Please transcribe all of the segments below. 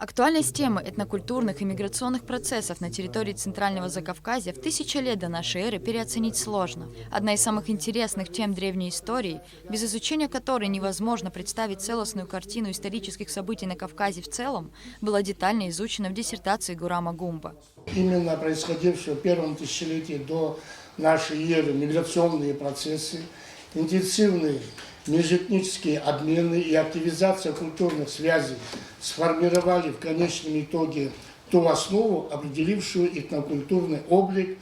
Актуальность темы этнокультурных и миграционных процессов на территории Центрального Закавказья в тысячи лет до нашей эры переоценить сложно. Одна из самых интересных тем древней истории, без изучения которой невозможно представить целостную картину исторических событий на Кавказе в целом, была детально изучена в диссертации Гурама Гумба. Именно происходившие в первом тысячелетии до нашей эры миграционные процессы, интенсивные межэтнические обмены и активизация культурных связей сформировали в конечном итоге ту основу, определившую этнокультурный облик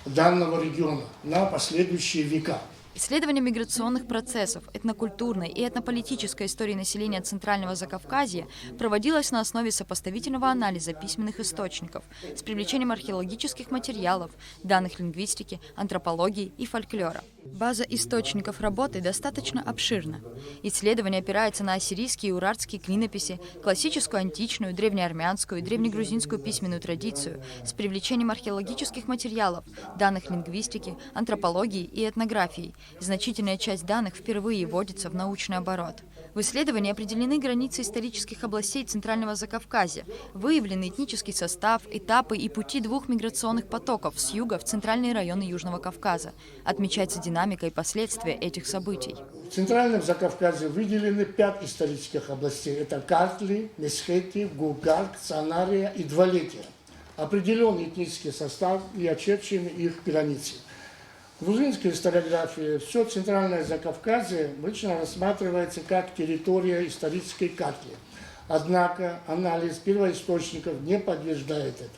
данного региона на последующие века. Исследование миграционных процессов, этнокультурной и этнополитической истории населения Центрального Закавказья проводилось на основе сопоставительного анализа письменных источников с привлечением археологических материалов, данных лингвистики, антропологии и фольклора. База источников работы достаточно обширна. Исследование опирается на ассирийские и урартские клинописи, классическую античную, древнеармянскую и древнегрузинскую письменную традицию с привлечением археологических материалов, данных лингвистики, антропологии и этнографии. Значительная часть данных впервые вводится в научный оборот. В исследовании определены границы исторических областей Центрального Закавказья, выявлены этнический состав, этапы и пути двух миграционных потоков с юга в центральные районы Южного Кавказа. Отмечается динамика и последствия этих событий. В Центральном Закавказье выделены 5 исторических областей. Это Картли, Месхети, Гулгарк, Санария и Двалетия. Определен этнический состав и очерчены их границы. В грузинской историографии все Центральное Закавказье обычно рассматривается как территория исторической Картли. Однако анализ первоисточников не подтверждает это.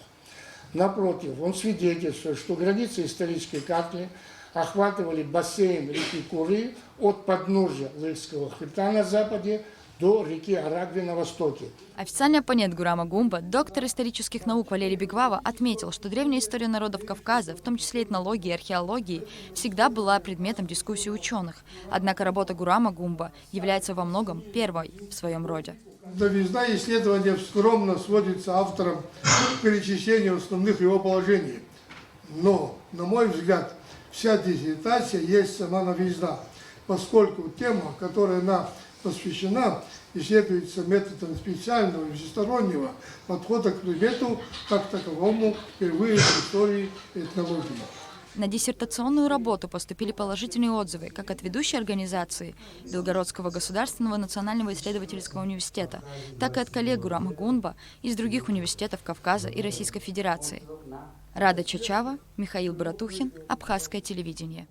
Напротив, он свидетельствует, что границы исторической Картли охватывали бассейн реки Куры от подножия Лыкского хребта на западе до реки Арагви на востоке. Официальный оппонент Гурама Гумба, доктор исторических наук Валерий Бегвава, отметил, что древняя история народов Кавказа, в том числе этнологии и археологии, всегда была предметом дискуссий ученых. Однако работа Гурама Гумба является во многом первой в своем роде. Новизна исследования скромно сводится автором к перечислению основных его положений. Но, на мой взгляд, вся диссертация есть сама новизна, поскольку тема, которая она посвящена, исследуется методом специального и всестороннего подхода к предмету как таковому впервые в истории этнологии. На диссертационную работу поступили положительные отзывы как от ведущей организации Белгородского государственного национального исследовательского университета, так и от коллег Гурама Гумба из других университетов Кавказа и Российской Федерации. Рада Чачава, Михаил Братухин, Абхазское телевидение.